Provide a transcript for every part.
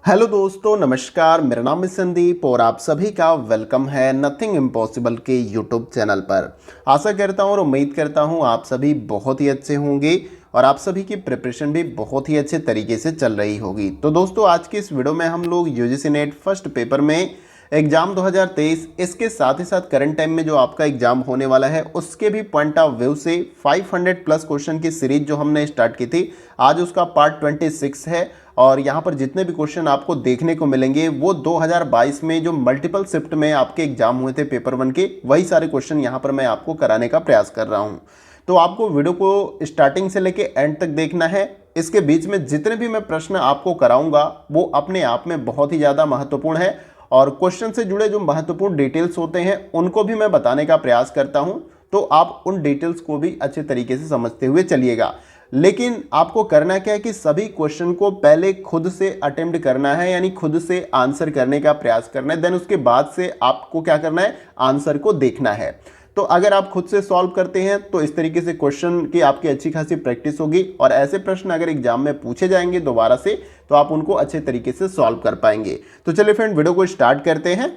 Hello दोस्तों, नमस्कार। मेरा नाम है संदीप और आप सभी का वेलकम है नथिंग इम्पॉसिबल के यूट्यूब चैनल पर। आशा करता हूँ और उम्मीद करता हूँ आप सभी बहुत ही अच्छे होंगे और आप सभी की प्रिपरेशन भी बहुत ही अच्छे तरीके से चल रही होगी। तो दोस्तों, आज की इस वीडियो में हम लोग यूजीसी नेट फर्स्ट पेपर में एग्जाम 2023 इसके साथ ही साथ करंट टाइम में जो आपका एग्जाम होने वाला है उसके भी पॉइंट ऑफ व्यू से 500 प्लस क्वेश्चन की सीरीज जो हमने स्टार्ट की थी, आज उसका पार्ट 26 है। और यहाँ पर जितने भी क्वेश्चन आपको देखने को मिलेंगे वो 2022 में जो मल्टीपल शिफ्ट में आपके एग्जाम हुए थे पेपर 1 के, वही सारे क्वेश्चन यहाँ पर मैं आपको कराने का प्रयास कर रहा हूँ। तो आपको वीडियो को स्टार्टिंग से लेके एंड तक देखना है। इसके बीच में जितने भी मैं प्रश्न आपको कराऊंगा वो अपने आप में बहुत ही ज़्यादा महत्वपूर्ण है और क्वेश्चन से जुड़े जो महत्वपूर्ण डिटेल्स होते हैं उनको भी मैं बताने का प्रयास करता हूं, तो आप उन डिटेल्स को भी अच्छे तरीके से समझते हुए चलिएगा। लेकिन आपको करना क्या है कि सभी क्वेश्चन को पहले खुद से अटेम्प्ट करना है, यानी खुद से आंसर करने का प्रयास करना है। देन उसके बाद से आपको क्या करना है, आंसर को देखना है। तो अगर आप खुद से सॉल्व करते हैं तो इस तरीके से क्वेश्चन की आपकी अच्छी खासी प्रैक्टिस होगी और ऐसे प्रश्न अगर एग्जाम में पूछे जाएंगे दोबारा से तो आप उनको अच्छे तरीके से सॉल्व कर पाएंगे। तो चलिए फ्रेंड, वीडियो को स्टार्ट करते हैं।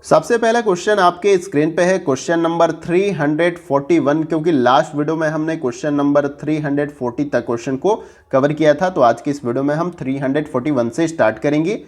सबसे पहला क्वेश्चन आपके स्क्रीन पे है क्वेश्चन नंबर 341, क्योंकि लास्ट वीडियो में हमने क्वेश्चन नंबर 340 तक क्वेश्चन को कवर किया था, तो आज की इस वीडियो में हम 341 से स्टार्ट करेंगे।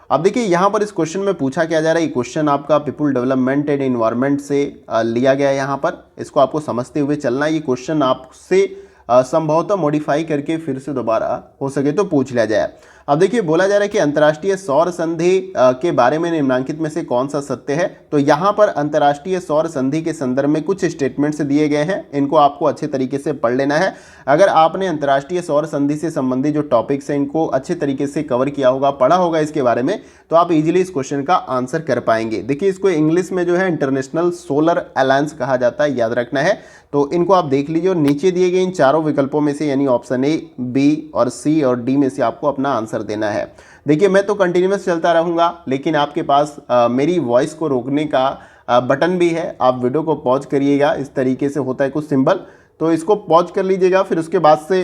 अब देखिए यहाँ पर इस क्वेश्चन में पूछा क्या जा रहा है, ये क्वेश्चन आपका पीपुल डेवलपमेंट एंड इन्वायरमेंट से लिया गया है। यहाँ पर इसको आपको समझते हुए चलना है। ये क्वेश्चन आपसे संभवतः मॉडिफाई करके फिर से दोबारा हो सके तो पूछ लिया जाए। अब देखिए बोला जा रहा है कि अंतर्राष्ट्रीय सौर संधि के बारे में निम्नलिखित में से कौन सा सत्य है। तो यहाँ पर अंतर्राष्ट्रीय सौर संधि के संदर्भ में कुछ स्टेटमेंट्स दिए गए हैं, इनको आपको अच्छे तरीके से पढ़ लेना है। अगर आपने अंतर्राष्ट्रीय सौर संधि से संबंधित जो टॉपिक्स हैं इनको अच्छे तरीके से कवर किया होगा, पढ़ा होगा इसके बारे में, तो आप इजीली इस क्वेश्चन का आंसर कर पाएंगे। देखिए इसको इंग्लिश में जो है इंटरनेशनल सोलर अलायंस कहा जाता है, याद रखना है। तो इनको आप देख लीजिए और नीचे दिए गए इन चारों विकल्पों में से यानी ऑप्शन ए, बी और सी और डी में से आपको अपना आंसर देना है। देखिए मैं तो कंटिन्यूअस चलता रहूँगा, लेकिन आपके पास मेरी वॉइस को रोकने का बटन भी है। आप वीडियो को पॉज करिएगा, इस तरीके से होता है कुछ सिंबल, तो इसको पॉज कर लीजिएगा, फिर उसके बाद से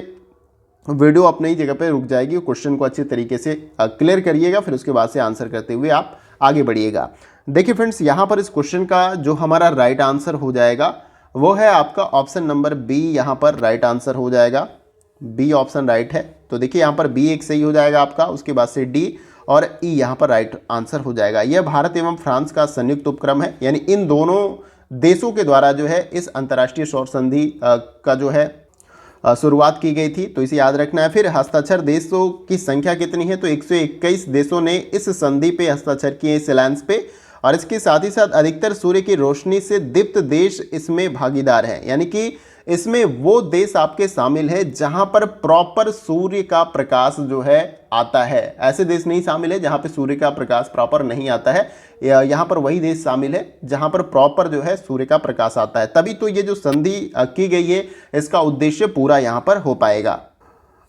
वीडियो अपनी ही जगह पे रुक जाएगी। क्वेश्चन को अच्छे तरीके से क्लियर करिएगा, फिर उसके बाद से आंसर करते हुए आप आगे बढ़िएगा। देखिए फ्रेंड्स, यहाँ पर इस क्वेश्चन का जो हमारा राइट आंसर हो जाएगा वो है आपका ऑप्शन नंबर बी। यहाँ पर राइट आंसर हो जाएगा बी, ऑप्शन राइट है। तो देखिए यहाँ पर बी एक सही हो जाएगा आपका, उसके बाद से डी और ई यहाँ पर राइट आंसर हो जाएगा। यह भारत एवं फ्रांस का संयुक्त उपक्रम है, यानी इन दोनों देशों के द्वारा जो है इस अंतर्राष्ट्रीय सौर संधि का जो है शुरुआत की गई थी, तो इसे याद रखना है। फिर हस्ताक्षर देशों की संख्या कितनी है, तो 121 देशों ने इस संधि पे हस्ताक्षर किए, इस अलायंस पे। और इसके साथ ही साथ अधिकतर सूर्य की रोशनी से दीप्त देश इसमें भागीदार हैं, यानी कि इसमें वो देश आपके शामिल है जहां पर प्रॉपर सूर्य का प्रकाश जो है आता है। ऐसे देश नहीं शामिल है जहां पे सूर्य का प्रकाश प्रॉपर नहीं आता है, यहाँ पर वही देश शामिल है जहां पर प्रॉपर जो है सूर्य का प्रकाश आता है। तभी तो ये जो संधि की गई है इसका उद्देश्य पूरा यहाँ पर हो पाएगा।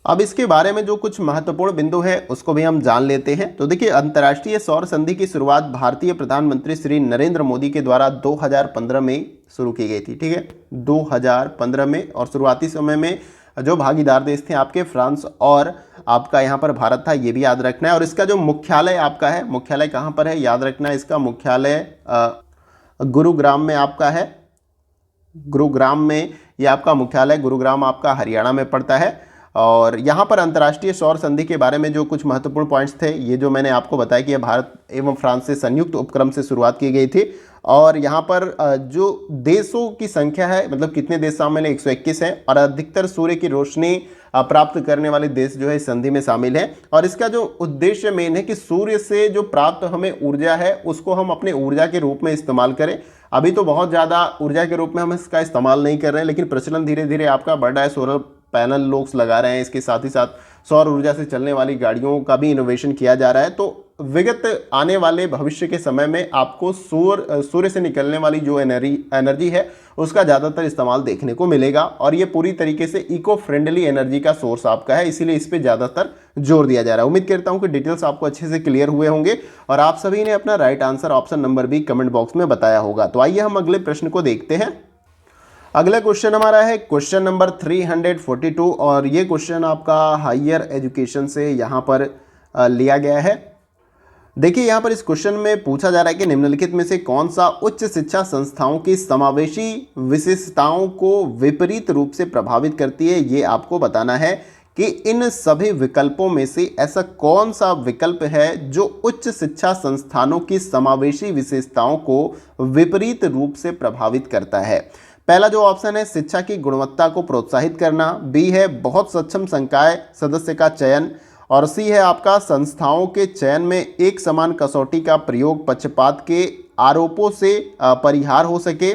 अब इसके बारे में जो कुछ महत्वपूर्ण बिंदु है उसको भी हम जान लेते हैं। तो देखिए अंतर्राष्ट्रीय सौर संधि की शुरुआत भारतीय प्रधानमंत्री श्री नरेंद्र मोदी के द्वारा 2015 में शुरू की गई थी, ठीक है, 2015 में। और शुरुआती समय में जो भागीदार देश थे आपके फ्रांस और आपका यहाँ पर भारत था, ये भी याद रखना है। और इसका जो मुख्यालय आपका है, मुख्यालय कहाँ पर है याद रखना है, इसका मुख्यालय गुरुग्राम में आपका है। गुरुग्राम में ये आपका मुख्यालय, गुरुग्राम आपका हरियाणा में पड़ता है। और यहाँ पर अंतर्राष्ट्रीय सौर संधि के बारे में जो कुछ महत्वपूर्ण पॉइंट्स थे, ये जो मैंने आपको बताया कि यह भारत एवं फ्रांस से संयुक्त उपक्रम से शुरुआत की गई थी। और यहाँ पर जो देशों की संख्या है, मतलब कितने देश शामिल है, 121 हैं। और अधिकतर सूर्य की रोशनी प्राप्त करने वाले देश जो है इस संधि में शामिल हैं। और इसका जो उद्देश्य मेन है कि सूर्य से जो प्राप्त हमें ऊर्जा है उसको हम अपने ऊर्जा के रूप में इस्तेमाल करें। अभी तो बहुत ज़्यादा ऊर्जा के रूप में हम इसका इस्तेमाल नहीं कर रहे हैं, लेकिन प्रचलन धीरे धीरे आपका बढ़ रहा है। सोलर पैनल लोग लगा रहे हैं, इसके साथ ही साथ सौर ऊर्जा से चलने वाली गाड़ियों का भी इनोवेशन किया जा रहा है। तो विगत आने वाले भविष्य के समय में आपको सूर्य से निकलने वाली जो एनर्जी है उसका ज़्यादातर इस्तेमाल देखने को मिलेगा। और ये पूरी तरीके से इको फ्रेंडली एनर्जी का सोर्स आपका है, इसीलिए इस पर ज़्यादातर जोर दिया जा रहा है। उम्मीद करता हूँ कि डिटेल्स आपको अच्छे से क्लियर हुए होंगे और आप सभी ने अपना right answer option number B comment box में बताया होगा। तो आइए हम अगले प्रश्न को देखते हैं। अगला क्वेश्चन हमारा है क्वेश्चन नंबर 342 और ये क्वेश्चन आपका हायर एजुकेशन से यहाँ पर लिया गया है। देखिए यहाँ पर इस क्वेश्चन में पूछा जा रहा है कि निम्नलिखित में से कौन सा उच्च शिक्षा संस्थाओं की समावेशी विशेषताओं को विपरीत रूप से प्रभावित करती है। ये आपको बताना है कि इन सभी विकल्पों में से ऐसा कौन सा विकल्प है जो उच्च शिक्षा संस्थानों की समावेशी विशेषताओं को विपरीत रूप से प्रभावित करता है। पहला जो ऑप्शन है शिक्षा की गुणवत्ता को प्रोत्साहित करना, बी है बहुत सक्षम संकाय सदस्य का चयन, और सी है आपका संस्थाओं के चयन में एक समान कसौटी का प्रयोग पक्षपात के आरोपों से परिहार हो सके,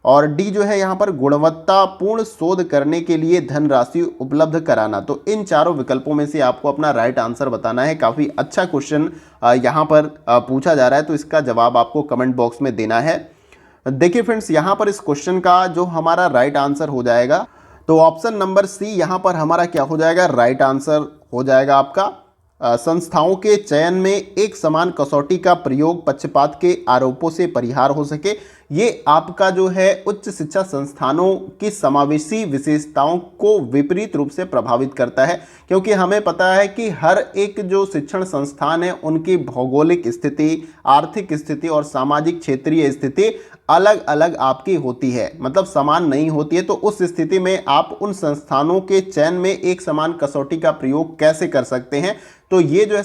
और डी जो है यहाँ पर गुणवत्तापूर्ण शोध करने के लिए धनराशि उपलब्ध कराना। तो इन चारों विकल्पों में से आपको अपना राइट आंसर बताना है। काफ़ी अच्छा क्वेश्चन यहाँ पर पूछा जा रहा है, तो इसका जवाब आपको कमेंट बॉक्स में देना है। देखिए फ्रेंड्स, यहाँ पर इस क्वेश्चन का जो हमारा राइट आंसर हो जाएगा, तो ऑप्शन नंबर सी यहाँ पर हमारा क्या हो जाएगा, राइट आंसर हो जाएगा आपका संस्थाओं के चयन में एक समान कसौटी का प्रयोग पक्षपात के आरोपों से परिहार हो सके। ये आपका जो है उच्च शिक्षा संस्थानों की समावेशी विशेषताओं को विपरीत रूप से प्रभावित करता है, क्योंकि हमें पता है कि हर एक जो शिक्षण संस्थान है उनकी भौगोलिक स्थिति, आर्थिक स्थिति और सामाजिक क्षेत्रीय स्थिति अलग अलग आपकी होती है, मतलब समान नहीं होती है। तो उस स्थिति में आप उन संस्थानों के चयन में एक समान कसौटी का प्रयोग कैसे कर सकते हैं। तो ये जो है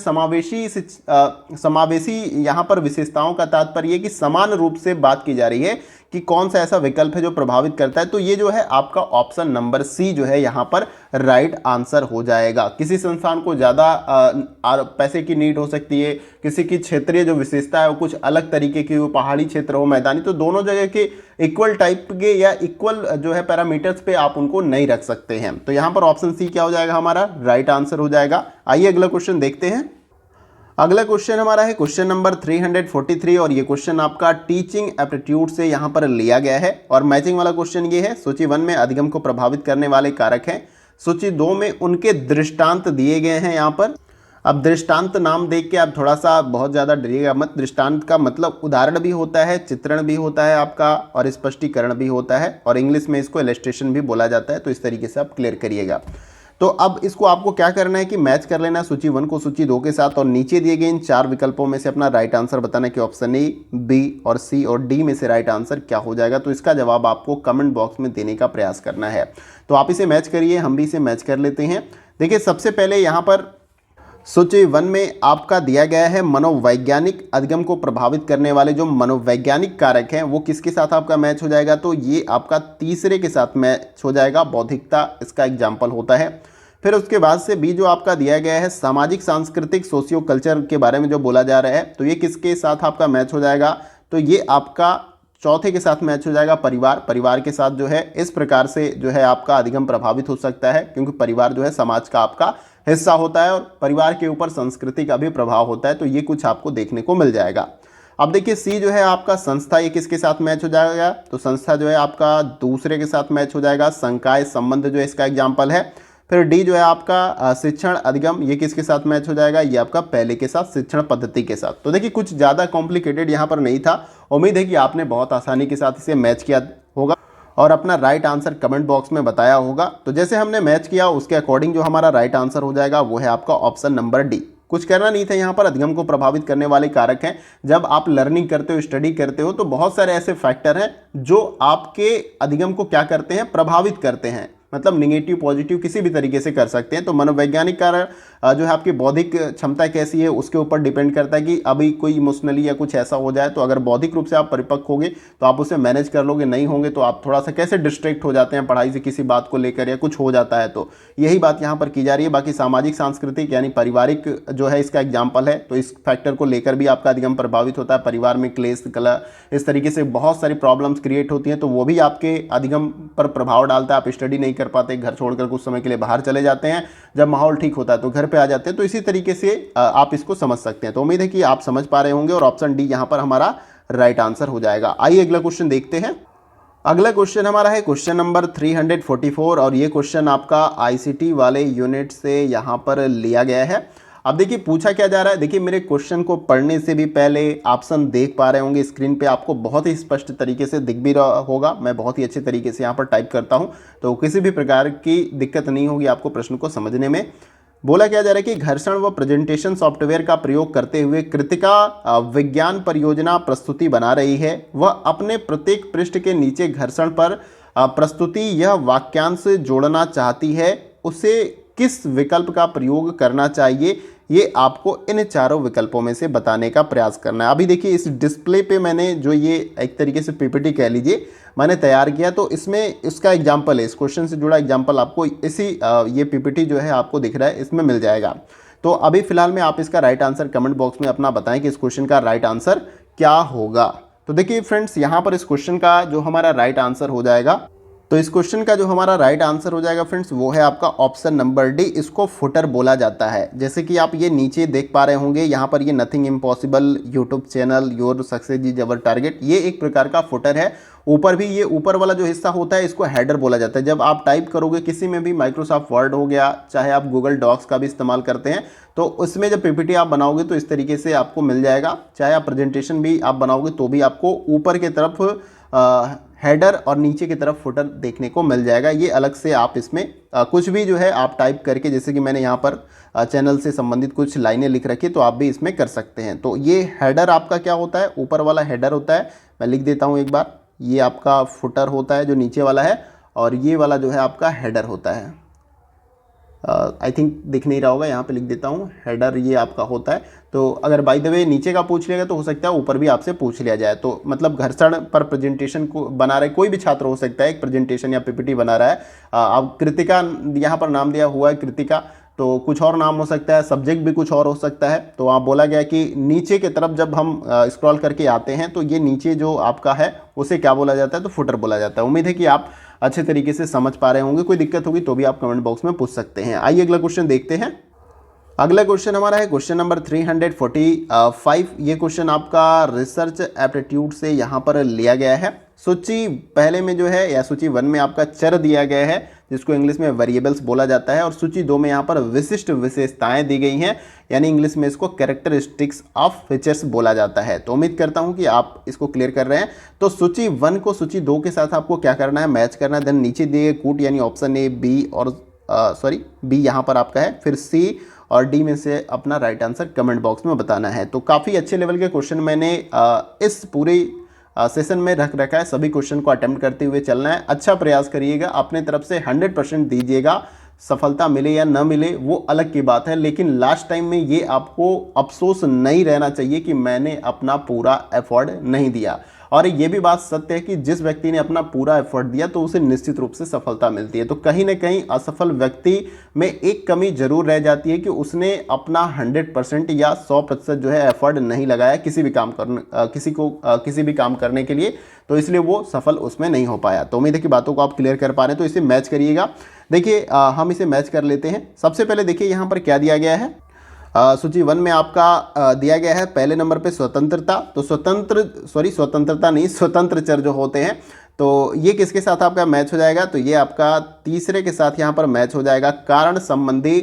समावेशी यहाँ पर विशेषताओं का तात्पर्य कि समान रूप से बात की जा रही है कि कौन सा ऐसा विकल्प है जो प्रभावित करता है। तो ये जो है आपका ऑप्शन नंबर सी जो है यहाँ पर राइट आंसर हो जाएगा। किसी संस्थान को ज़्यादा पैसे की नीड हो सकती है, किसी की क्षेत्रीय जो विशेषता है वो कुछ अलग तरीके की हो, पहाड़ी क्षेत्र हो, मैदानी, तो दोनों जगह के इक्वल टाइप के या इक्वल जो है पैरामीटर्स पे आप उनको नहीं रख सकते हैं। तो यहाँ पर ऑप्शन सी क्या हो जाएगा, हमारा राइट आंसर हो जाएगा। आइए अगला क्वेश्चन देखते हैं। अगला क्वेश्चन हमारा है क्वेश्चन नंबर 343, और ये क्वेश्चन आपका टीचिंग एप्टीट्यूड से यहाँ पर लिया गया है। और मैचिंग वाला क्वेश्चन ये है, सूची 1 में अधिगम को प्रभावित करने वाले कारक हैं, सूची 2 में उनके दृष्टांत दिए गए हैं यहाँ पर। अब दृष्टांत नाम देख के आप थोड़ा सा बहुत ज़्यादा डरिएगा मत। दृष्टांत का मतलब उदाहरण भी होता है, चित्रण भी होता है आपका, और स्पष्टीकरण भी होता है, और इंग्लिश में इसको इलस्ट्रेशन भी बोला जाता है। तो इस तरीके से आप क्लियर करिएगा। तो अब इसको आपको क्या करना है कि मैच कर लेना सूची 1 को सूची 2 के साथ, और नीचे दिए गए इन 4 विकल्पों में से अपना राइट आंसर बताना कि ऑप्शन ए, बी और सी और डी में से राइट आंसर क्या हो जाएगा। तो इसका जवाब आपको कमेंट बॉक्स में देने का प्रयास करना है। तो आप इसे मैच करिए, हम भी इसे मैच कर लेते हैं। देखिए सबसे पहले यहाँ पर सूची 1 में आपका दिया गया है मनोवैज्ञानिक अधिगम को प्रभावित करने वाले जो मनोवैज्ञानिक कारक हैं वो किसके साथ आपका मैच हो जाएगा, तो ये आपका तीसरे के साथ मैच हो जाएगा, बौद्धिकता इसका एग्जाम्पल होता है। फिर उसके बाद से बी जो आपका दिया गया है सामाजिक सांस्कृतिक सोशियो कल्चर के बारे में जो बोला जा रहा है, तो ये किसके साथ आपका मैच हो जाएगा, तो ये आपका चौथे के साथ मैच हो जाएगा, परिवार के साथ जो है इस प्रकार से जो है आपका अधिगम प्रभावित हो सकता है, क्योंकि परिवार जो है समाज का आपका हिस्सा होता है और परिवार के ऊपर संस्कृति का भी प्रभाव होता है। तो ये कुछ आपको देखने को मिल जाएगा। अब देखिए सी जो है आपका संस्था, ये किसके साथ मैच हो जाएगा, तो संस्था जो है आपका दूसरे के साथ मैच हो जाएगा, संकाय संबंध जो है इसका एग्जाम्पल है। फिर डी जो है आपका शिक्षण अधिगम, ये किसके साथ मैच हो जाएगा, ये आपका पहले के साथ शिक्षण पद्धति के साथ। तो देखिए कुछ ज़्यादा कॉम्प्लिकेटेड यहाँ पर नहीं था। उम्मीद है कि आपने बहुत आसानी के साथ इसे मैच किया होगा और अपना राइट आंसर कमेंट बॉक्स में बताया होगा। तो जैसे हमने मैच किया उसके अकॉर्डिंग जो हमारा राइट आंसर हो जाएगा वो है आपका ऑप्शन नंबर डी। कुछ करना नहीं था, यहाँ पर अधिगम को प्रभावित करने वाले कारक हैं। जब आप लर्निंग करते हो, स्टडी करते हो, तो बहुत सारे ऐसे फैक्टर हैं जो आपके अधिगम को क्या करते हैं, प्रभावित करते हैं, मतलब निगेटिव पॉजिटिव किसी भी तरीके से कर सकते हैं। तो मनोवैज्ञानिक कारण जो है आपकी बौद्धिक क्षमता कैसी है उसके ऊपर डिपेंड करता है कि अभी कोई इमोशनली या कुछ ऐसा हो जाए, तो अगर बौद्धिक रूप से आप परिपक्व होंगे तो आप उसे मैनेज कर लोगे, नहीं होंगे तो आप थोड़ा सा कैसे डिस्ट्रैक्ट हो जाते हैं पढ़ाई से किसी बात को लेकर या कुछ हो जाता है। तो यही बात यहाँ पर की जा रही है। बाकी सामाजिक सांस्कृतिक यानी पारिवारिक जो है इसका एग्जाम्पल है, तो इस फैक्टर को लेकर भी आपका अधिगम प्रभावित होता है। परिवार में क्लेश, कला, इस तरीके से बहुत सारी प्रॉब्लम्स क्रिएट होती हैं, तो वो भी आपके अधिगम पर प्रभाव डालता है। आप स्टडी नहीं कर पाते, घर छोड़कर कुछ समय के लिए बाहर चले जाते हैं, जब माहौल ठीक होता है तो घर पे आ जाते हैं। तो इसी तरीके से आप इसको समझ सकते हैं। तो उम्मीद है कि आप समझ पा रहे होंगे और ऑप्शन डी यहां पर हमारा राइट आंसर हो जाएगा। आइए अगला क्वेश्चन देखते हैं। अगला क्वेश्चन हमारा है क्वेश्चन नंबर 344 और ये क्वेश्चन आपका आईसीटी वाले यूनिट से यहां पर लिया गया है। अब देखिए पूछा क्या जा रहा है, देखिए मेरे क्वेश्चन को पढ़ने से भी पहले ऑप्शन देख पा रहे होंगे स्क्रीन पे, आपको बहुत ही स्पष्ट तरीके से दिख भी रहा होगा। मैं बहुत ही अच्छे तरीके से यहाँ पर टाइप करता हूँ, तो किसी भी प्रकार की दिक्कत नहीं होगी आपको प्रश्न को समझने में। बोला क्या जा रहा है कि घर्षण व प्रेजेंटेशन सॉफ्टवेयर का प्रयोग करते हुए कृतिका विज्ञान परियोजना प्रस्तुति बना रही है। वह अपने प्रत्येक पृष्ठ के नीचे घर्षण पर प्रस्तुति यह वाक्यांश जोड़ना चाहती है, उसे किस विकल्प का प्रयोग करना चाहिए, ये आपको इन चारों विकल्पों में से बताने का प्रयास करना है। अभी देखिए इस डिस्प्ले पे मैंने जो ये एक तरीके से पीपीटी कह लीजिए मैंने तैयार किया, तो इसमें इसका एग्जाम्पल है, इस क्वेश्चन से जुड़ा एग्जाम्पल आपको इसी ये पीपीटी जो है आपको दिख रहा है इसमें मिल जाएगा। तो अभी फिलहाल में आप इसका राइट आंसर कमेंट बॉक्स में अपना बताएं कि इस क्वेश्चन का राइट आंसर क्या होगा। तो देखिए फ्रेंड्स, यहाँ पर इस क्वेश्चन का जो हमारा राइट आंसर हो जाएगा, तो इस क्वेश्चन का जो हमारा राइट आंसर हो जाएगा फ्रेंड्स वो है आपका ऑप्शन नंबर डी। इसको फुटर बोला जाता है। जैसे कि आप ये नीचे देख पा रहे होंगे, यहाँ पर ये nothing impossible YouTube channel your success is our target, ये एक प्रकार का फुटर है। ऊपर भी ये ऊपर वाला जो हिस्सा होता है इसको हेडर बोला जाता है। जब आप टाइप करोगे किसी में भी, माइक्रोसॉफ्ट वर्ड हो गया, चाहे आप गूगल डॉक्स का भी इस्तेमाल करते हैं, तो उसमें जब पीपीटी आप बनाओगे तो इस तरीके से आपको मिल जाएगा। चाहे आप प्रेजेंटेशन भी आप बनाओगे तो भी आपको ऊपर की तरफ हेडर और नीचे की तरफ फुटर देखने को मिल जाएगा। ये अलग से आप इसमें कुछ भी जो है आप टाइप करके, जैसे कि मैंने यहाँ पर चैनल से संबंधित कुछ लाइनें लिख रखी, तो आप भी इसमें कर सकते हैं। तो ये हेडर आपका क्या होता है, ऊपर वाला हेडर होता है। मैं लिख देता हूँ एक बार, ये आपका फुटर होता है जो नीचे वाला है, और ये वाला जो है आपका हेडर होता है। आई थिंक दिख नहीं रहा होगा, यहाँ पे लिख देता हूँ, हेडर ये आपका होता है। तो अगर बाय द वे नीचे का पूछ लिएगा तो हो सकता है ऊपर भी आपसे पूछ लिया जाए। तो मतलब घर्षण पर प्रेजेंटेशन को बना रहे कोई भी छात्र हो सकता है, एक प्रेजेंटेशन या पीपीटी बना रहा है। अब कृतिका यहाँ पर नाम दिया हुआ है कृतिका, तो कुछ और नाम हो सकता है, सब्जेक्ट भी कुछ और हो सकता है। तो वहाँ बोला गया कि नीचे की तरफ जब हम स्क्रॉल करके आते हैं तो ये नीचे जो आपका है उसे क्या बोला जाता है, तो फुटर बोला जाता है। उम्मीद है कि आप अच्छे तरीके से समझ पा रहे होंगे। कोई दिक्कत होगी तो भी आप कमेंट बॉक्स में पूछ सकते हैं। आइए अगला क्वेश्चन देखते हैं। अगला क्वेश्चन हमारा है क्वेश्चन नंबर 345। ये क्वेश्चन आपका रिसर्च एप्टीट्यूड से यहाँ पर लिया गया है। सूची पहले में जो है या सूची 1 में आपका चर दिया गया है जिसको इंग्लिश में वेरिएबल्स बोला जाता है, और सूची 2 में यहाँ पर विशिष्ट विशेषताएं दी गई हैं, यानी इंग्लिश में इसको कैरेक्टरिस्टिक्स ऑफ फीचर्स बोला जाता है। तो उम्मीद करता हूँ कि आप इसको क्लियर कर रहे हैं। तो सूची 1 को सूची 2 के साथ आपको क्या करना है, मैच करना है। देन नीचे दिए कूट यानी ऑप्शन ए, बी और बी यहाँ पर आपका है, फिर सी और डी में से अपना राइट आंसर कमेंट बॉक्स में बताना है। तो काफ़ी अच्छे लेवल के क्वेश्चन मैंने इस पूरे सेशन में रख रखा है। सभी क्वेश्चन को अटेम्प्ट करते हुए चलना है। अच्छा प्रयास करिएगा, अपने तरफ से 100% दीजिएगा। सफलता मिले या न मिले वो अलग की बात है, लेकिन लास्ट टाइम में ये आपको अफसोस नहीं रहना चाहिए कि मैंने अपना पूरा एफर्ट नहीं दिया। और ये भी बात सत्य है कि जिस व्यक्ति ने अपना पूरा एफर्ट दिया तो उसे निश्चित रूप से सफलता मिलती है। तो कहीं ना कहीं असफल व्यक्ति में एक कमी जरूर रह जाती है कि उसने अपना 100% या 100% जो है एफर्ट नहीं लगाया किसी भी काम करने के लिए, तो इसलिए वो सफल उसमें नहीं हो पाया। तो उम्मीद है कि बातों को आप क्लियर कर पा रहे हैं। तो इसे मैच करिएगा। देखिए हम इसे मैच कर लेते हैं। सबसे पहले देखिए यहाँ पर क्या दिया गया है। सूची 1 में आपका दिया गया है पहले नंबर पे स्वतंत्रता। तो स्वतंत्रता नहीं, स्वतंत्र चर जो होते हैं, तो ये किसके साथ आपका मैच हो जाएगा, तो ये आपका तीसरे के साथ यहाँ पर मैच हो जाएगा। कारण संबंधी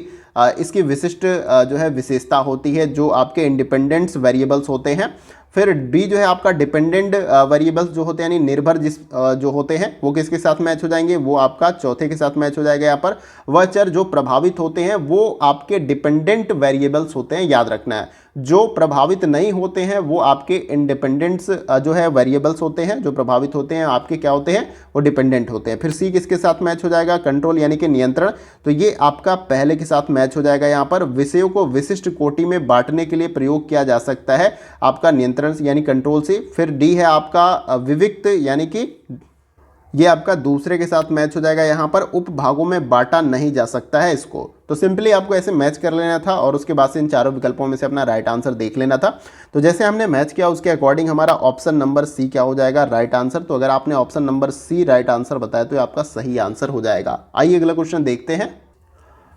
इसकी विशिष्ट जो है विशेषता होती है, जो आपके इंडिपेंडेंट्स वेरिएबल्स होते हैं। फिर बी जो है आपका डिपेंडेंट वेरिएबल्स जो होते हैं, यानी निर्भर जो होते हैं, वो किसके साथ मैच हो जाएंगे, वो आपका चौथे के साथ मैच हो जाएगा। यहाँ पर वह चर जो प्रभावित होते हैं वो आपके डिपेंडेंट वेरिएबल्स होते हैं, याद रखना है। जो प्रभावित नहीं होते हैं वो आपके इंडिपेंडेंट्स जो है वेरिएबल्स होते हैं। जो प्रभावित होते हैं आपके क्या होते हैं, वो डिपेंडेंट होते हैं। फिर सी किसके साथ मैच हो जाएगा, कंट्रोल यानी कि नियंत्रण। तो ये आपका पहले के साथ मैच हो जाएगा। यहाँ पर विषयों को विशिष्ट कोटि में बांटने के लिए प्रयोग किया जा सकता है आपका नियंत्रण यानी कंट्रोल से। फिर डी है आपका विविक्त, यानी कि ये आपका दूसरे के साथ मैच हो जाएगा। यहाँ पर उपभागों में बांटा नहीं जा सकता है इसको। तो सिंपली आपको ऐसे मैच कर लेना था और उसके बाद से इन चारों विकल्पों में से अपना राइट आंसर देख लेना था। तो जैसे हमने मैच किया उसके अकॉर्डिंग हमारा ऑप्शन नंबर सी क्या हो जाएगा, राइट आंसर। तो अगर आपने option number C right answer बताया तो आपका सही आंसर हो जाएगा। आइए अगला क्वेश्चन देखते हैं।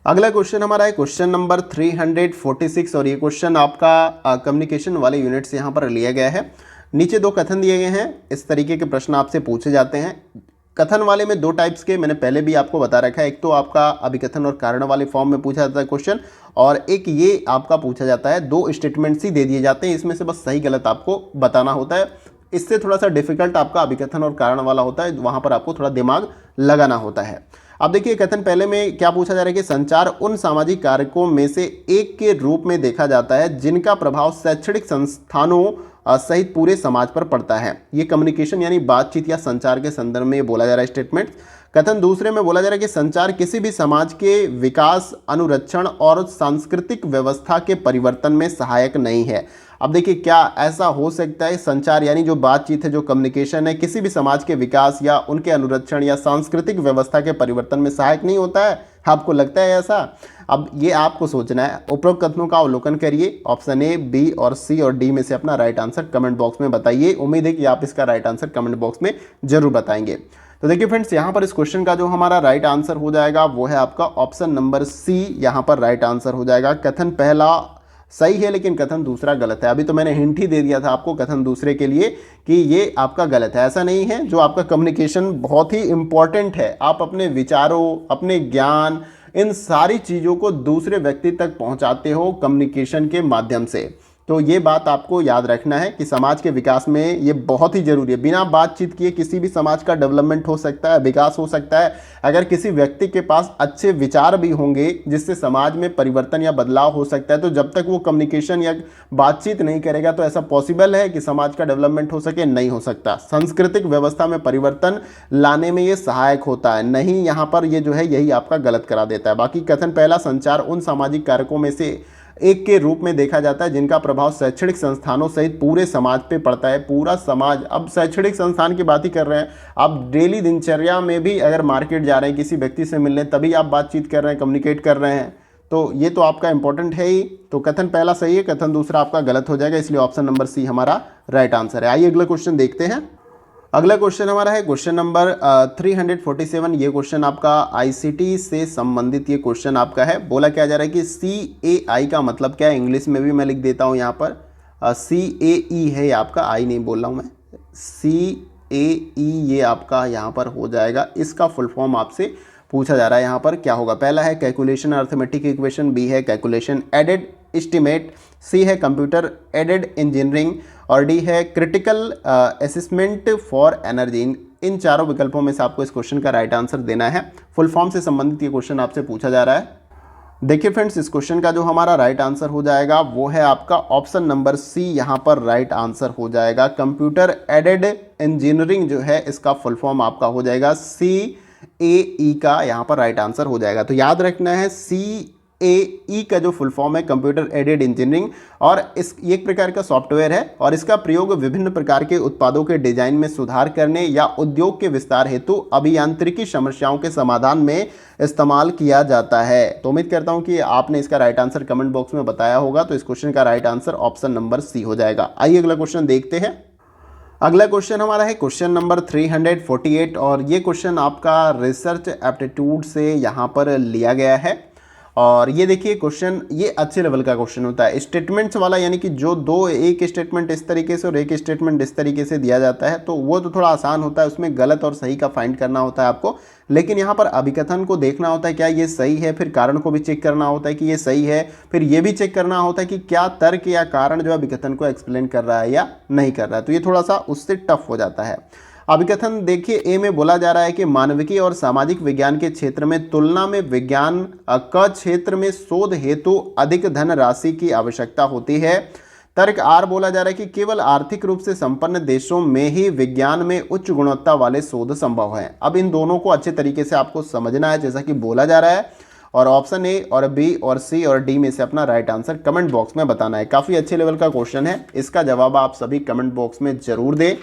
अगला क्वेश्चन हमारा है क्वेश्चन नंबर 346, और ये क्वेश्चन आपका कम्युनिकेशन वाले यूनिट से यहाँ पर लिया गया है। नीचे 2 कथन दिए गए हैं। इस तरीके के प्रश्न आपसे पूछे जाते हैं। कथन वाले में 2 टाइप्स के मैंने पहले भी आपको बता रखा है। एक तो आपका अभिकथन और कारण वाले फॉर्म में पूछा जाता है क्वेश्चन, और एक ये आपका पूछा जाता है 2 स्टेटमेंट्स ही दे दिए जाते हैं, इसमें से बस सही गलत आपको बताना होता है। इससे थोड़ा सा डिफिकल्ट आपका अभिकथन और कारण वाला होता है, वहाँ पर आपको थोड़ा दिमाग लगाना होता है। अब देखिए कथन पहले में क्या पूछा जा रहा है कि संचार उन सामाजिक कारकों में से एक के रूप में देखा जाता है जिनका प्रभाव शैक्षणिक संस्थानों सहित पूरे समाज पर पड़ता है। ये कम्युनिकेशन यानी बातचीत या संचार के संदर्भ में बोला जा रहा है स्टेटमेंट। कथन दूसरे में बोला जा रहा है कि संचार किसी भी समाज के विकास, अनुरक्षण और सांस्कृतिक व्यवस्था के परिवर्तन में सहायक नहीं है। अब देखिए क्या ऐसा हो सकता है, संचार यानी जो बातचीत है, जो कम्युनिकेशन है, किसी भी समाज के विकास या उनके अनुरक्षण या सांस्कृतिक व्यवस्था के परिवर्तन में सहायक नहीं होता है? आपको लगता है ऐसा? अब ये आपको सोचना है। उपरोक्त कथनों का अवलोकन करिए। ऑप्शन ए, बी और सी और डी में से अपना राइट आंसर कमेंट बॉक्स में बताइए। उम्मीद है कि आप इसका राइट आंसर कमेंट बॉक्स में जरूर बताएंगे। तो देखिए फ्रेंड्स, यहाँ पर इस क्वेश्चन का जो हमारा राइट आंसर हो जाएगा वो है आपका ऑप्शन नंबर सी, यहाँ पर राइट आंसर हो जाएगा। कथन पहला सही है लेकिन कथन दूसरा गलत है। अभी तो मैंने हिंट ही दे दिया था आपको कथन दूसरे के लिए कि ये आपका गलत है। ऐसा नहीं है, जो आपका कम्युनिकेशन बहुत ही इंपॉर्टेंट है। आप अपने विचारों, अपने ज्ञान, इन सारी चीज़ों को दूसरे व्यक्ति तक पहुंचाते हो कम्युनिकेशन के माध्यम से। तो ये बात आपको याद रखना है कि समाज के विकास में ये बहुत ही जरूरी है। बिना बातचीत किए किसी भी समाज का डेवलपमेंट हो सकता है, विकास हो सकता है। अगर किसी व्यक्ति के पास अच्छे विचार भी होंगे जिससे समाज में परिवर्तन या बदलाव हो सकता है, तो जब तक वो कम्युनिकेशन या बातचीत नहीं करेगा तो ऐसा पॉसिबल है कि समाज का डेवलपमेंट हो सके? नहीं हो सकता। सांस्कृतिक व्यवस्था में परिवर्तन लाने में ये सहायक होता है, नहीं यहाँ पर ये जो है यही आपका गलत करा देता है। बाकी कथन पहला, संचार उन सामाजिक कारकों में से एक के रूप में देखा जाता है जिनका प्रभाव शैक्षणिक संस्थानों सहित पूरे समाज पे पड़ता है। पूरा समाज, अब शैक्षणिक संस्थान की बात ही कर रहे हैं। आप डेली दिनचर्या में भी अगर मार्केट जा रहे हैं, किसी व्यक्ति से मिलने, तभी आप बातचीत कर रहे हैं, कम्युनिकेट कर रहे हैं, तो ये तो आपका इंपॉर्टेंट है ही। तो कथन पहला सही है, कथन दूसरा आपका गलत हो जाएगा, इसलिए ऑप्शन नंबर सी हमारा राइट आंसर है। आइए अगला क्वेश्चन देखते हैं। अगला क्वेश्चन हमारा है क्वेश्चन नंबर 347। ये क्वेश्चन आपका आईसीटी से संबंधित ये क्वेश्चन आपका है। बोला क्या जा रहा है कि CAI का मतलब क्या है? इंग्लिश में भी मैं लिख देता हूँ यहाँ पर। CAE है आपका, आई नहीं बोल रहा हूँ मैं, CAE ये आपका यहाँ पर हो जाएगा। इसका फुल फॉर्म आपसे पूछा जा रहा है। यहाँ पर क्या होगा? पहला है कैलकुलेशन अर्थमेटिक इक्वेशन, बी है कैलकुलेशन एडेड एस्टिमेट, सी है कंप्यूटर एडेड इंजीनियरिंग और डी है क्रिटिकल असेसमेंट फॉर एनर्जी। इन चारों विकल्पों में से आपको इस क्वेश्चन का राइट आंसर देना है। फुल फॉर्म से संबंधित ये क्वेश्चन आपसे पूछा जा रहा है। देखिए फ्रेंड्स, इस क्वेश्चन का जो हमारा राइट आंसर हो जाएगा वो है आपका ऑप्शन नंबर सी, यहाँ पर राइट आंसर हो जाएगा। कंप्यूटर एडेड इंजीनियरिंग जो है इसका फुल फॉर्म आपका हो जाएगा CAE का यहाँ पर राइट आंसर हो जाएगा। तो याद रखना है CAE का जो फुल फॉर्म है कंप्यूटर एडेड इंजीनियरिंग, और इस एक प्रकार का सॉफ्टवेयर है और इसका प्रयोग विभिन्न प्रकार के उत्पादों के डिजाइन में सुधार करने या उद्योग के विस्तार हेतु अभियांत्रिकी समस्याओं के समाधान में इस्तेमाल किया जाता है। तो उम्मीद करता हूं कि आपने इसका राइट आंसर कमेंट बॉक्स में बताया होगा। तो इस क्वेश्चन का right answer option number C हो जाएगा। आइए अगला क्वेश्चन देखते हैं। अगला क्वेश्चन हमारा है क्वेश्चन नंबर 348 और ये क्वेश्चन आपका रिसर्च एप्टीट्यूड से यहाँ पर लिया गया है। और ये देखिए क्वेश्चन, ये अच्छे लेवल का क्वेश्चन होता है, स्टेटमेंट्स वाला, यानी कि जो दो, एक स्टेटमेंट इस तरीके से और एक स्टेटमेंट इस तरीके से दिया जाता है, तो वो तो थोड़ा आसान होता है, उसमें गलत और सही का फाइंड करना होता है आपको। लेकिन यहाँ पर अभिकथन को देखना होता है क्या ये सही है, फिर कारण को भी चेक करना होता है कि ये सही है, फिर ये भी चेक करना होता है कि क्या तर्क या कारण जो अभिकथन को एक्सप्लेन कर रहा है या नहीं कर रहा है। तो ये थोड़ा सा उससे टफ हो जाता है। अभिकथन देखिए, ए में बोला जा रहा है कि मानविकी और सामाजिक विज्ञान के क्षेत्र में तुलना में विज्ञान का क्षेत्र में शोध हेतु अधिक धनराशि की आवश्यकता होती है। तर्क आर बोला जा रहा है कि केवल आर्थिक रूप से संपन्न देशों में ही विज्ञान में उच्च गुणवत्ता वाले शोध संभव है। अब इन दोनों को अच्छे तरीके से आपको समझना है जैसा कि बोला जा रहा है, और ऑप्शन ए और बी और सी और डी में से अपना राइट आंसर कमेंट बॉक्स में बताना है। काफ़ी अच्छे लेवल का क्वेश्चन है, इसका जवाब आप सभी कमेंट बॉक्स में जरूर दें।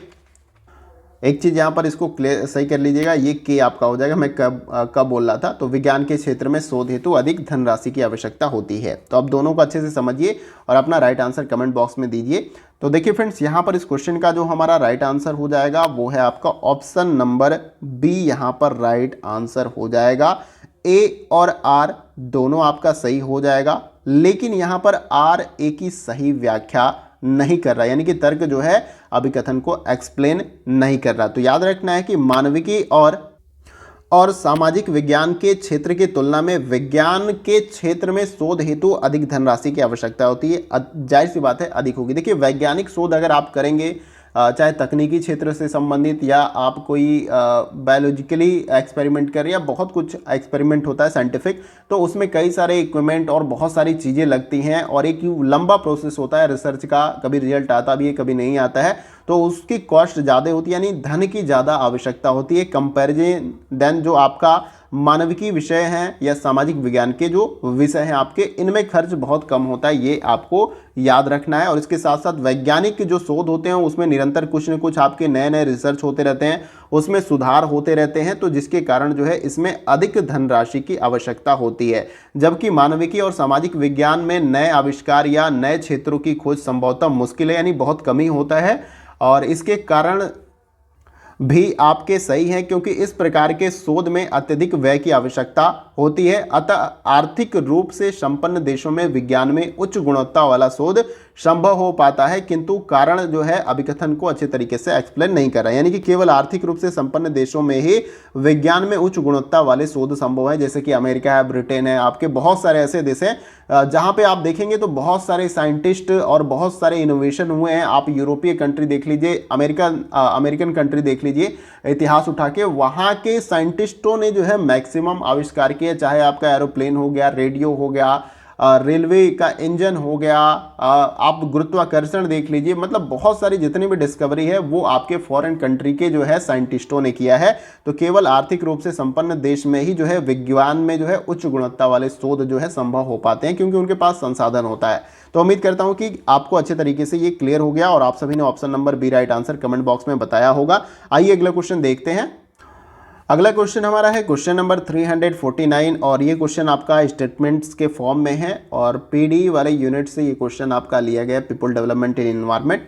एक चीज़ यहाँ पर इसको क्लियर सही कर लीजिएगा, ये के आपका हो जाएगा, मैं कब बोल रहा था, तो विज्ञान के क्षेत्र में शोध हेतु अधिक धनराशि की आवश्यकता होती है। तो आप दोनों को अच्छे से समझिए और अपना राइट आंसर कमेंट बॉक्स में दीजिए। तो देखिए फ्रेंड्स, यहाँ पर इस क्वेश्चन का जो हमारा राइट आंसर हो जाएगा वो है आपका ऑप्शन नंबर बी, यहाँ पर राइट आंसर हो जाएगा। ए और आर दोनों आपका सही हो जाएगा, लेकिन यहाँ पर आर ए की सही व्याख्या नहीं कर रहा, यानी कि तर्क जो है अभिकथन को एक्सप्लेन नहीं कर रहा। तो याद रखना है कि मानविकी और सामाजिक विज्ञान के क्षेत्र की तुलना में विज्ञान के क्षेत्र में शोध हेतु अधिक धनराशि की आवश्यकता होती है। जाहिर सी बात है अधिक होगी। देखिए, वैज्ञानिक शोध अगर आप करेंगे, चाहे तकनीकी क्षेत्र से संबंधित या आप कोई बायोलॉजिकली एक्सपेरिमेंट कर, या बहुत कुछ एक्सपेरिमेंट होता है साइंटिफिक, तो उसमें कई सारे इक्विपमेंट और बहुत सारी चीज़ें लगती हैं और एक लंबा प्रोसेस होता है रिसर्च का, कभी रिजल्ट आता भी है कभी नहीं आता है, तो उसकी कॉस्ट ज़्यादा होती है, यानी धन की ज़्यादा आवश्यकता होती है कंपैरिजन देन जो आपका मानविकी विषय हैं या सामाजिक विज्ञान के जो विषय हैं आपके, इनमें खर्च बहुत कम होता है, ये आपको याद रखना है। और इसके साथ साथ वैज्ञानिक जो शोध होते हैं उसमें निरंतर कुछ न कुछ आपके नए नए रिसर्च होते रहते हैं, उसमें सुधार होते रहते हैं, तो जिसके कारण जो है इसमें अधिक धनराशि की आवश्यकता होती है। जबकि मानविकी और सामाजिक विज्ञान में नए आविष्कार या नए क्षेत्रों की खोज संभवतः मुश्किल है, यानी बहुत कम ही होता है, और इसके कारण भी आपके सही हैं क्योंकि इस प्रकार के शोध में अत्यधिक व्यय की आवश्यकता होती है। अतः आर्थिक रूप से संपन्न देशों में विज्ञान में उच्च गुणवत्ता वाला शोध संभव हो पाता है, किंतु कारण जो है अभिकथन को अच्छे तरीके से एक्सप्लेन नहीं कर रहा है, यानी कि केवल आर्थिक रूप से संपन्न देशों में ही विज्ञान में उच्च गुणवत्ता वाले शोध संभव है, जैसे कि अमेरिका है, ब्रिटेन है, आपके बहुत सारे ऐसे देश हैं जहां पे आप देखेंगे तो बहुत सारे साइंटिस्ट और बहुत सारे इनोवेशन हुए हैं। आप यूरोपीय कंट्री देख लीजिए, अमेरिकन कंट्री देख लीजिए, इतिहास उठा के वहां के साइंटिस्टों ने जो है मैक्सिमम आविष्कार किए, चाहे आपका एरोप्लेन हो गया, रेडियो हो गया, रेलवे का इंजन हो गया, आप गुरुत्वाकर्षण देख लीजिए, मतलब बहुत सारी जितनी भी डिस्कवरी है वो आपके फॉरेन कंट्री के जो है साइंटिस्टों ने किया है। तो केवल आर्थिक रूप से संपन्न देश में ही जो है विज्ञान में जो है उच्च गुणवत्ता वाले शोध जो है संभव हो पाते हैं, क्योंकि उनके पास संसाधन होता है। तो उम्मीद करता हूं कि आपको अच्छे तरीके से ये क्लियर हो गया और आप सभी ने option number B right answer comment box में बताया होगा। आइए अगला क्वेश्चन देखते हैं। अगला क्वेश्चन हमारा है क्वेश्चन नंबर 349 और ये क्वेश्चन आपका स्टेटमेंट्स के फॉर्म में है और पीडी वाले यूनिट से ये क्वेश्चन आपका लिया गया, पीपल डेवलपमेंट इन एनवायरनमेंट।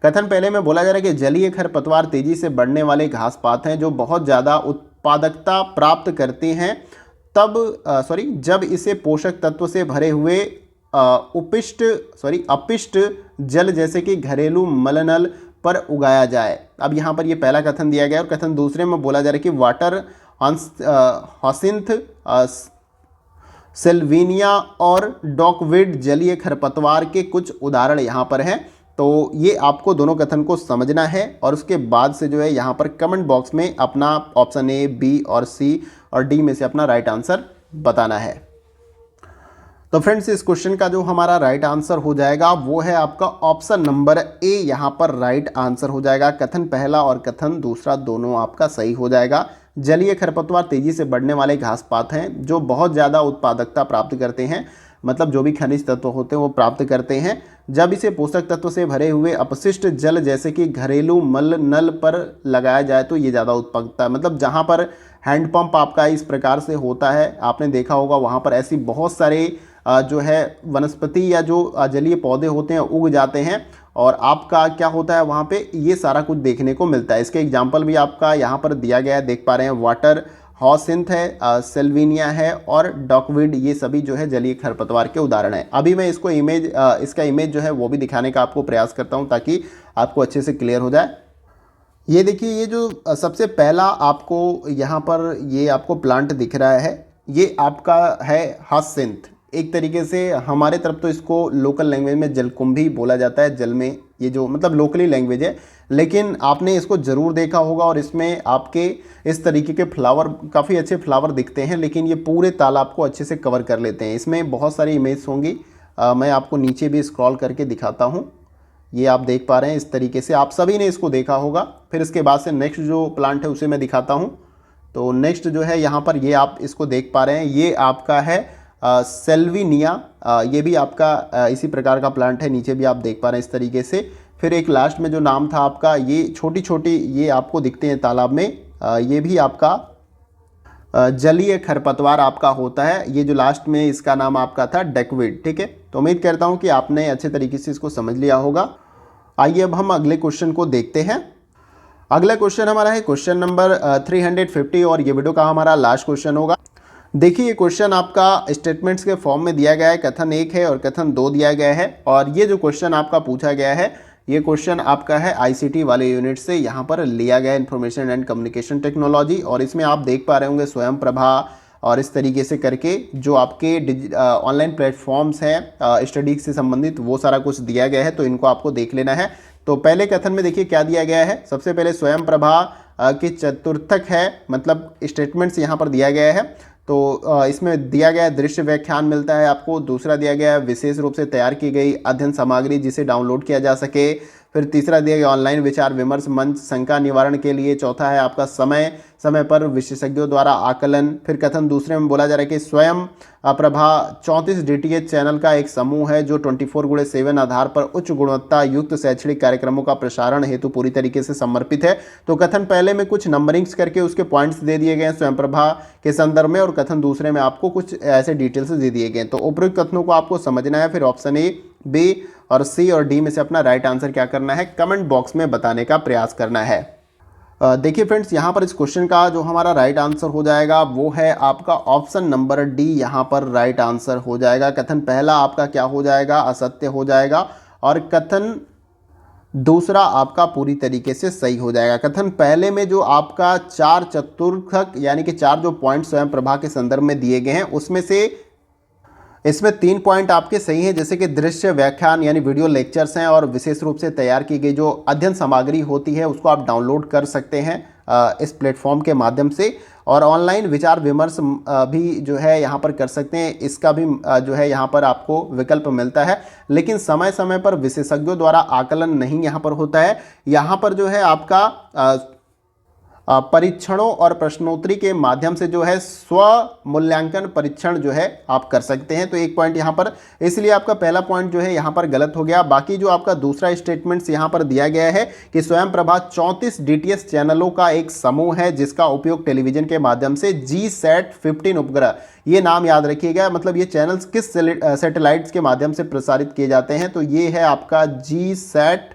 कथन पहले में बोला जा रहा है कि जलीय खरपतवार तेजी से बढ़ने वाले घास पात हैं जो बहुत ज़्यादा उत्पादकता प्राप्त करते हैं जब इसे पोषक तत्व से भरे हुए अपिष्ट जल जैसे कि घरेलू मलनल पर उगाया जाए। अब यहाँ पर ये पहला कथन दिया गया और कथन दूसरे में बोला जा रहा है कि वाटर हॉसिंथ, सेल्विनिया और डॉकविड जलीय खरपतवार के कुछ उदाहरण यहाँ पर हैं। तो ये आपको दोनों कथन को समझना है और उसके बाद से जो है यहाँ पर कमेंट बॉक्स में अपना ऑप्शन ए, बी और सी और डी में से अपना राइट आंसर बताना है। तो फ्रेंड्स इस क्वेश्चन का जो हमारा राइट आंसर हो जाएगा वो है आपका ऑप्शन नंबर ए, यहाँ पर राइट आंसर हो जाएगा। कथन पहला और कथन दूसरा दोनों आपका सही हो जाएगा। जलीय खरपतवार तेजी से बढ़ने वाले घास पात हैं जो बहुत ज़्यादा उत्पादकता प्राप्त करते हैं, मतलब जो भी खनिज तत्व होते हैं वो प्राप्त करते हैं जब इसे पोषक तत्व से भरे हुए अपशिष्ट जल जैसे कि घरेलू मल नल पर लगाया जाए तो ये ज़्यादा उत्पादकता, मतलब जहाँ पर हैंडपंप आपका इस प्रकार से होता है, आपने देखा होगा वहाँ पर ऐसी बहुत सारे जो है वनस्पति या जो जलीय पौधे होते हैं उग जाते हैं और आपका क्या होता है वहाँ पे ये सारा कुछ देखने को मिलता है। इसके एग्जाम्पल भी आपका यहाँ पर दिया गया है, देख पा रहे हैं, वाटर हॉसिंथ है, सेल्विनिया है और डॉकविड, ये सभी जो है जलीय खरपतवार के उदाहरण हैं। अभी मैं इसको इसका इमेज जो है वो भी दिखाने का आपको प्रयास करता हूँ ताकि आपको अच्छे से क्लियर हो जाए। ये देखिए, ये जो सबसे पहला आपको यहाँ पर ये आपको प्लांट दिख रहा है, ये आपका है हासिंथ। एक तरीके से हमारे तरफ तो इसको लोकल लैंग्वेज में जलकुंभी बोला जाता है, जल में ये जो मतलब लोकली लैंग्वेज है, लेकिन आपने इसको ज़रूर देखा होगा और इसमें आपके इस तरीके के फ्लावर, काफ़ी अच्छे फ्लावर दिखते हैं, लेकिन ये पूरे तालाब को अच्छे से कवर कर लेते हैं। इसमें बहुत सारी इमेज होंगी, मैं आपको नीचे भी स्क्रॉल करके दिखाता हूँ। ये आप देख पा रहे हैं, इस तरीके से आप सभी ने इसको देखा होगा। फिर इसके बाद से नेक्स्ट जो प्लांट है उसे मैं दिखाता हूँ। तो नेक्स्ट जो है यहाँ पर ये आप इसको देख पा रहे हैं, ये आपका है सेल्विनिया, ये भी आपका इसी प्रकार का प्लांट है, नीचे भी आप देख पा रहे हैं इस तरीके से। फिर एक लास्ट में जो नाम था आपका, ये छोटी छोटी ये आपको दिखते हैं तालाब में, ये भी आपका जलीय खरपतवार आपका होता है। ये जो लास्ट में इसका नाम आपका था डॉकविड, ठीक है। तो उम्मीद करता हूँ कि आपने अच्छे तरीके से इसको समझ लिया होगा। आइए अब हम अगले क्वेश्चन को देखते हैं। अगला क्वेश्चन हमारा है क्वेश्चन नंबर 350 और ये वीडियो का हमारा लास्ट क्वेश्चन होगा। देखिए, ये क्वेश्चन आपका स्टेटमेंट्स के फॉर्म में दिया गया है, कथन 1 है और कथन 2 दिया गया है। और ये जो क्वेश्चन आपका पूछा गया है, ये क्वेश्चन आपका है आईसीटी वाले यूनिट से यहाँ पर लिया गया, इंफॉर्मेशन एंड कम्युनिकेशन टेक्नोलॉजी। और इसमें आप देख पा रहे होंगे स्वयं प्रभा और इस तरीके से करके जो आपके ऑनलाइन प्लेटफॉर्म्स हैं स्टडी से संबंधित, वो सारा कुछ दिया गया है, तो इनको आपको देख लेना है तो पहले कथन में देखिए क्या दिया गया है। सबसे पहले स्वयं प्रभा के चतुर्थक है, मतलब स्टेटमेंट्स यहाँ पर दिया गया है। तो इसमें दिया गया दृश्य व्याख्यान मिलता है आपको। दूसरा दिया गया है विशेष रूप से तैयार की गई अध्ययन सामग्री जिसे डाउनलोड किया जा सके। फिर तीसरा दिया गया ऑनलाइन विचार विमर्श मंच शंका निवारण के लिए। चौथा है आपका समय समय पर विशेषज्ञों द्वारा आकलन। फिर कथन दूसरे में बोला जा रहा है कि स्वयं प्रभा 34 DTH चैनल का एक समूह है जो 24/7 आधार पर उच्च गुणवत्ता युक्त शैक्षणिक कार्यक्रमों का प्रसारण हेतु पूरी तरीके से समर्पित है। तो कथन पहले में कुछ नंबरिंग्स करके उसके पॉइंट्स दे दिए गए हैं स्वयं प्रभा के संदर्भ में, और कथन दूसरे में आपको कुछ ऐसे डिटेल्स दे दिए गए। तो उपयुक्त कथनों को आपको समझना है। फिर ऑप्शन ए, बी और सी और डी में से अपना राइट आंसर क्या करना है, कमेंट बॉक्स में बताने का प्रयास करना है। देखिए फ्रेंड्स, यहाँ पर इस क्वेश्चन का जो हमारा राइट आंसर हो जाएगा वो है आपका ऑप्शन नंबर डी, यहाँ पर राइट आंसर हो जाएगा। कथन पहला आपका क्या हो जाएगा, असत्य हो जाएगा, और कथन दूसरा आपका पूरी तरीके से सही हो जाएगा। कथन पहले में जो आपका 4 चतुर्थक यानी कि 4 जो पॉइंट स्वयं प्रभा के संदर्भ में दिए गए हैं उसमें से इसमें 3 पॉइंट आपके सही हैं, जैसे कि दृश्य व्याख्यान यानी वीडियो लेक्चर्स हैं, और विशेष रूप से तैयार की गई जो अध्ययन सामग्री होती है उसको आप डाउनलोड कर सकते हैं इस प्लेटफॉर्म के माध्यम से। और ऑनलाइन विचार विमर्श भी जो है यहाँ पर कर सकते हैं, इसका भी जो है यहाँ पर आपको विकल्प मिलता है। लेकिन समय समय पर विशेषज्ञों द्वारा आकलन नहीं यहाँ पर होता है। यहाँ पर जो है आपका परीक्षणों और प्रश्नोत्तरी के माध्यम से जो है स्व मूल्यांकन परीक्षण जो है आप कर सकते हैं। तो एक पॉइंट यहाँ पर, इसलिए आपका पहला पॉइंट जो है यहाँ पर गलत हो गया। बाकी जो आपका दूसरा स्टेटमेंट्स यहाँ पर दिया गया है कि स्वयं प्रभा 34 DTH चैनलों का एक समूह है जिसका उपयोग टेलीविजन के माध्यम से GSAT-15 उपग्रह, ये नाम याद रखिएगा, मतलब ये चैनल्स किस सैटेलाइट्स के माध्यम से प्रसारित किए जाते हैं, तो ये है आपका GSAT,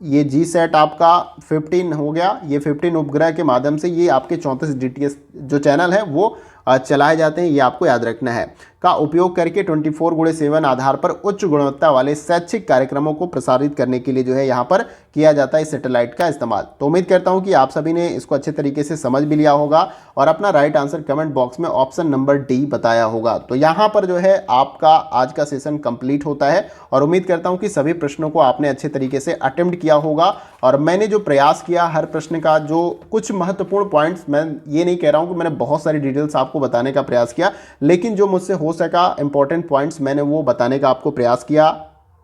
ये GSAT आपका 15 हो गया। ये 15 उपग्रह के माध्यम से ये आपके 34 DTH जो चैनल है वो चलाए जाते हैं, ये आपको याद रखना है, का उपयोग करके 24/7 आधार पर उच्च गुणवत्ता वाले शैक्षिक कार्यक्रमों को प्रसारित करने के लिए जो है यहाँ पर किया जाता है सैटेलाइट का इस्तेमाल। तो उम्मीद करता हूँ कि आप सभी ने इसको अच्छे तरीके से समझ भी लिया होगा और अपना राइट आंसर कमेंट बॉक्स में ऑप्शन नंबर डी बताया होगा। तो यहाँ पर जो है आपका आज का सेशन कंप्लीट होता है, और उम्मीद करता हूँ कि सभी प्रश्नों को आपने अच्छे तरीके से अटेम्प्ट किया होगा। और मैंने जो प्रयास किया हर प्रश्न का जो कुछ महत्वपूर्ण पॉइंट्स, मैं ये नहीं कह रहा हूँ कि मैंने बहुत सारी डिटेल्स आपको बताने का प्रयास किया, लेकिन जो मुझसे हो सका इंपॉर्टेंट पॉइंट्स मैंने वो बताने का आपको प्रयास किया,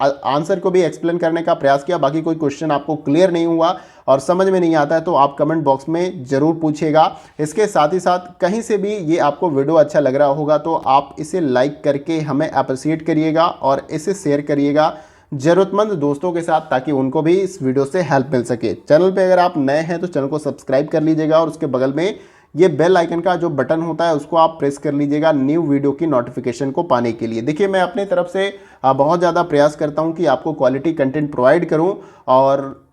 आंसर को भी एक्सप्लेन करने का प्रयास किया। बाकी कोई क्वेश्चन आपको क्लियर नहीं हुआ और समझ में नहीं आता है तो आप कमेंट बॉक्स में ज़रूर पूछिएगा। इसके साथ ही साथ कहीं से भी ये आपको वीडियो अच्छा लग रहा होगा तो आप इसे लाइक करके हमें अप्रिशिएट करिएगा और इसे शेयर करिएगा ज़रूरतमंद दोस्तों के साथ, ताकि उनको भी इस वीडियो से हेल्प मिल सके। चैनल पे अगर आप नए हैं तो चैनल को सब्सक्राइब कर लीजिएगा और उसके बगल में ये बेल आइकन का जो बटन होता है उसको आप प्रेस कर लीजिएगा न्यू वीडियो की नोटिफिकेशन को पाने के लिए। देखिए, मैं अपनी तरफ से बहुत ज़्यादा प्रयास करता हूँ कि आपको क्वालिटी कंटेंट प्रोवाइड करूँ, और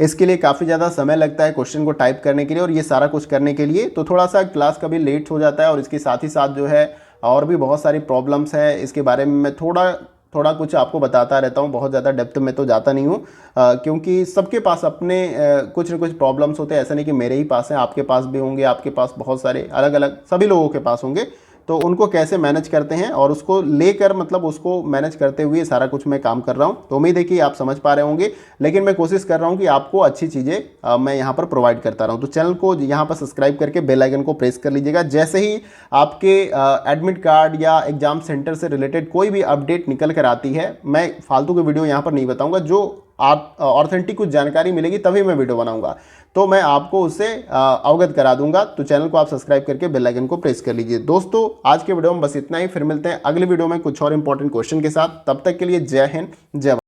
इसके लिए काफ़ी ज़्यादा समय लगता है क्वेश्चन को टाइप करने के लिए और ये सारा कुछ करने के लिए, तो थोड़ा सा क्लास कभी लेट हो जाता है। और इसके साथ ही साथ जो है और भी बहुत सारी प्रॉब्लम्स है, इसके बारे में मैं थोड़ा कुछ आपको बताता रहता हूँ, बहुत ज़्यादा डेप्थ में तो जाता नहीं हूँ, क्योंकि सबके पास अपने कुछ न कुछ प्रॉब्लम्स होते हैं। ऐसा नहीं कि मेरे ही पास हैं, आपके पास भी होंगे, आपके पास बहुत सारे अलग अलग सभी लोगों के पास होंगे। तो उनको कैसे मैनेज करते हैं और उसको लेकर, मतलब उसको मैनेज करते हुए सारा कुछ मैं काम कर रहा हूँ। तो उम्मीद है कि आप समझ पा रहे होंगे, लेकिन मैं कोशिश कर रहा हूँ कि आपको अच्छी चीज़ें मैं यहाँ पर प्रोवाइड करता रहूँ। तो चैनल को यहाँ पर सब्सक्राइब करके बेल आइकन को प्रेस कर लीजिएगा। जैसे ही आपके एडमिट कार्ड या एग्जाम सेंटर से रिलेटेड कोई भी अपडेट निकल कर आती है, मैं फालतू की वीडियो यहाँ पर नहीं बताऊँगा, जो आप ऑथेंटिक कुछ जानकारी मिलेगी तभी मैं वीडियो बनाऊंगा, तो मैं आपको उससे अवगत करा दूंगा। तो चैनल को आप सब्सक्राइब करके बेल आइकन को प्रेस कर लीजिए। दोस्तों, आज के वीडियो में बस इतना ही, फिर मिलते हैं अगले वीडियो में कुछ और इंपॉर्टेंट क्वेश्चन के साथ। तब तक के लिए जय हिंद, जय भारत।